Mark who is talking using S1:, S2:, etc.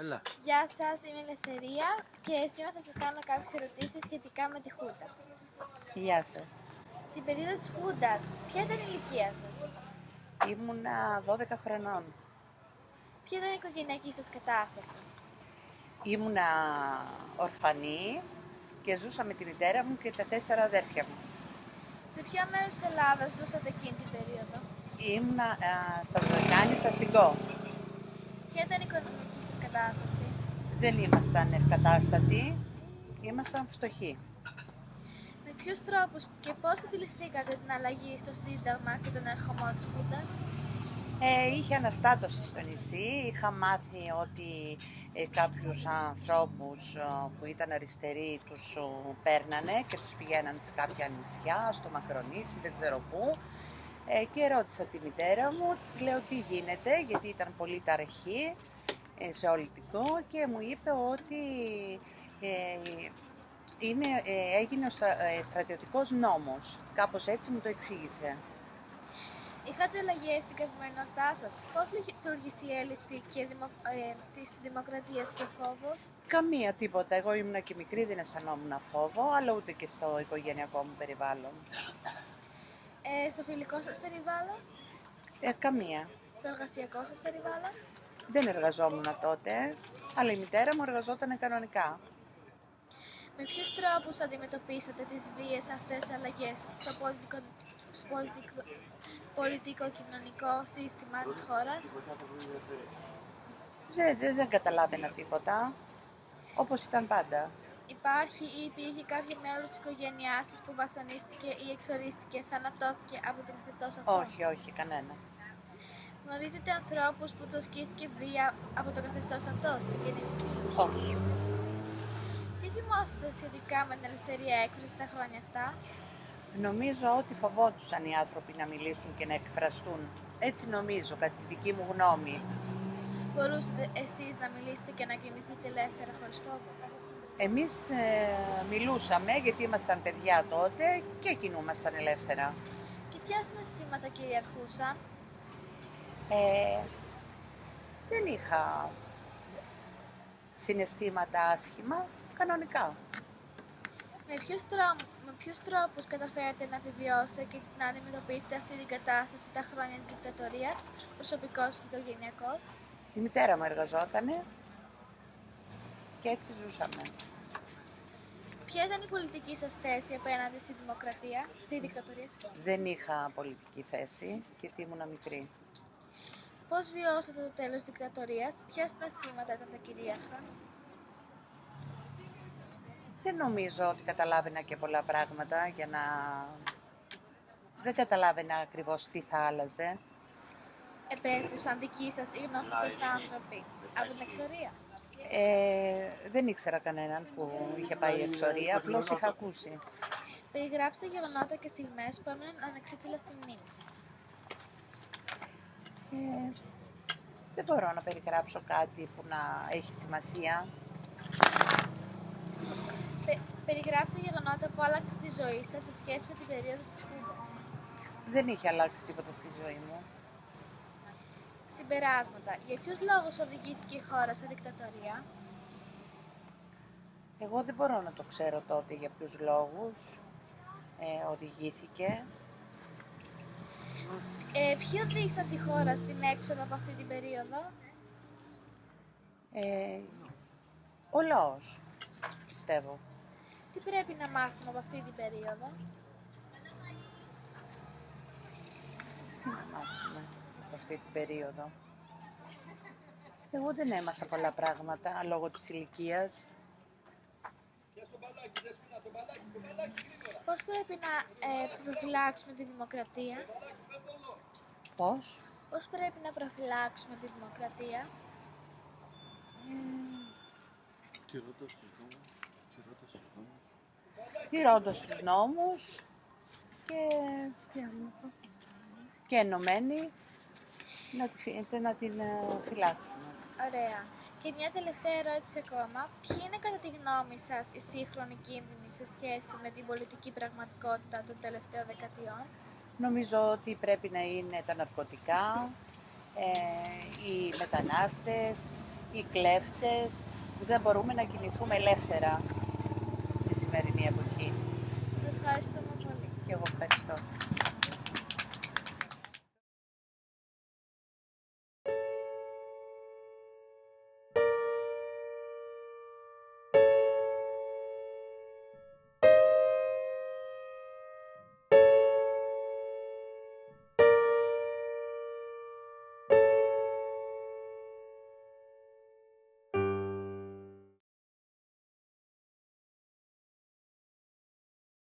S1: Έλα.
S2: Γεια σας, είμαι η Ελευθερία και σήμερα θα σας κάνω κάποιες ερωτήσεις σχετικά με τη Χούντα.
S3: Γεια σας.
S2: Την περίοδο της Χούντας, ποια ήταν η ηλικία σας?
S3: Ήμουνα 12 χρονών.
S2: Ποια ήταν η οικογενειακή σας κατάσταση?
S3: Ήμουνα ορφανή και ζούσα με τη μητέρα μου και τα 4 αδέρφια μου.
S2: Σε ποιο μέρος της Ελλάδας ζούσατε εκείνη την περίοδο?
S3: Ήμουνα στα Δωδεκάνησα, στα Αστικό.
S2: Ποια ήταν η οικονομική σας κατάσταση?
S3: Δεν ήμασταν ευκατάστατοι, ήμασταν φτωχοί.
S2: Με ποιους τρόπους και πώς αντιληφθήκατε την αλλαγή στο Σύνταγμα και τον ερχομό της Χούντας?
S3: Είχε αναστάτωση στο νησί, είχα μάθει ότι κάποιους ανθρώπους που ήταν αριστεροί τους παίρνανε και τους πηγαίναν σε κάποια νησιά, στο Μακρονήσι, δεν ξέρω πού. Και ρώτησα τη μητέρα μου, της λέω τι γίνεται, γιατί ήταν πολύ ταραχή σε ολιτικό και μου είπε ότι έγινε ο στρατιωτικός νόμος. Κάπως έτσι μου το εξήγησε.
S2: Είχατε αλλαγές στην καθημερινότητά σας? Πώς λειτουργήσε η έλλειψη της δημοκρατίας και φόβος?
S3: Καμία, τίποτα. Εγώ ήμουνα και μικρή, δεν αισθανόμουν φόβο, αλλά ούτε και στο οικογενειακό μου περιβάλλον.
S2: Στο φιλικό σας περιβάλλον?
S3: Καμία.
S2: Στο εργασιακό σας περιβάλλον?
S3: Δεν εργαζόμουν τότε, αλλά η μητέρα μου εργαζόταν κανονικά.
S2: Με ποιους τρόπους αντιμετωπίσατε τις βίες αυτές τις αλλαγές στο πολιτικο-κοινωνικό σύστημα της χώρας?
S3: Δεν καταλάβαινα τίποτα, όπως ήταν πάντα.
S2: Υπάρχει ή υπήρχε κάποιο μέλος της οικογένειάς σας που βασανίστηκε ή εξορίστηκε, θανατώθηκε από το καθεστώς αυτό?
S3: Όχι, κανένα.
S2: Γνωρίζετε ανθρώπους που τους ασκήθηκε βία από το καθεστώς αυτό, συγγενείς ή φίλους?
S3: Όχι.
S2: Τι θυμόσαστε σχετικά με την ελευθερία έκφρασης τα χρόνια αυτά?
S3: Νομίζω ότι φοβόντουσαν οι άνθρωποι να μιλήσουν και να εκφραστούν. Έτσι νομίζω, κατά τη δική μου γνώμη.
S2: Μπορούσατε εσείς να μιλήσετε και να κινηθείτε ελεύθερα χωρίς φόβο?
S3: Εμείς μιλούσαμε γιατί ήμασταν παιδιά τότε και κινούμασταν ελεύθερα.
S2: Και ποια συναισθήματα κυριαρχούσαν?
S3: Δεν είχα συναισθήματα άσχημα, κανονικά.
S2: Με ποιους τρόπους καταφέρατε να επιβιώσετε και να αντιμετωπίσετε αυτή την κατάσταση τα χρόνια της δικτατορίας, προσωπικός και οικογενειακός?
S3: Η μητέρα μου εργαζότανε και έτσι ζούσαμε.
S2: Ποια ήταν η πολιτική σας θέση απέναντι στη δικτατορία?
S3: Δεν είχα πολιτική θέση γιατί ήμουνα μικρή.
S2: Πώς βιώσατε το τέλος της δικτατορίας, ποια συναισθήματα ήταν τα κυρίαρχα?
S3: Δεν νομίζω ότι καταλάβαινα και πολλά πράγματα για να... Δεν καταλάβαινα ακριβώς τι θα άλλαζε.
S2: Επέστρεψαν δικοί σας ή γνώστοι σας άνθρωποι από την εξορία?
S3: Δεν ήξερα κανέναν που είχε πάει εξορία, απλώς είχα ακούσει.
S2: Περιγράψτε γεγονότα και στιγμές που έμειναν ανεξίτηλα στη μνήμη σας.
S3: Δεν μπορώ να περιγράψω κάτι που να έχει σημασία.
S2: Περιγράψτε γεγονότα που άλλαξαν τη ζωή σας σε σχέση με την περίοδο της Χούντας.
S3: Δεν είχε αλλάξει τίποτα στη ζωή μου.
S2: Συμπεράσματα. Για ποιους λόγους οδηγήθηκε η χώρα σε δικτατορία?
S3: Εγώ δεν μπορώ να το ξέρω τότε για ποιους λόγους οδηγήθηκε.
S2: Ποιοι οδήγησαν τη χώρα στην έξοδο από αυτή την περίοδο?
S3: Ο λαός, πιστεύω.
S2: Τι πρέπει να μάθουμε από αυτή την περίοδο?
S3: Τι να μάθουμε από αυτή την περίοδο? Εγώ δεν έμαθα πολλά πράγματα λόγω της ηλικίας.
S2: Πώς πρέπει να προφυλάξουμε τη δημοκρατία?
S3: Πώς?
S2: Πώς πρέπει να προφυλάξουμε τη δημοκρατία?
S3: Τηρώντας τους νόμους και ενωμένοι να την φυλάξουμε.
S2: Ωραία. Και μια τελευταία ερώτηση ακόμα. Ποιοι είναι κατά τη γνώμη σας οι σύγχρονοι κίνδυνοι σε σχέση με την πολιτική πραγματικότητα των τελευταίων δεκαετιών?
S3: Νομίζω ότι πρέπει να είναι τα ναρκωτικά, οι μετανάστες, οι κλέφτες, που δεν μπορούμε να κινηθούμε ελεύθερα στη σημερινή εποχή.
S2: Σας ευχαριστούμε πολύ.
S3: Και εγώ ευχαριστώ.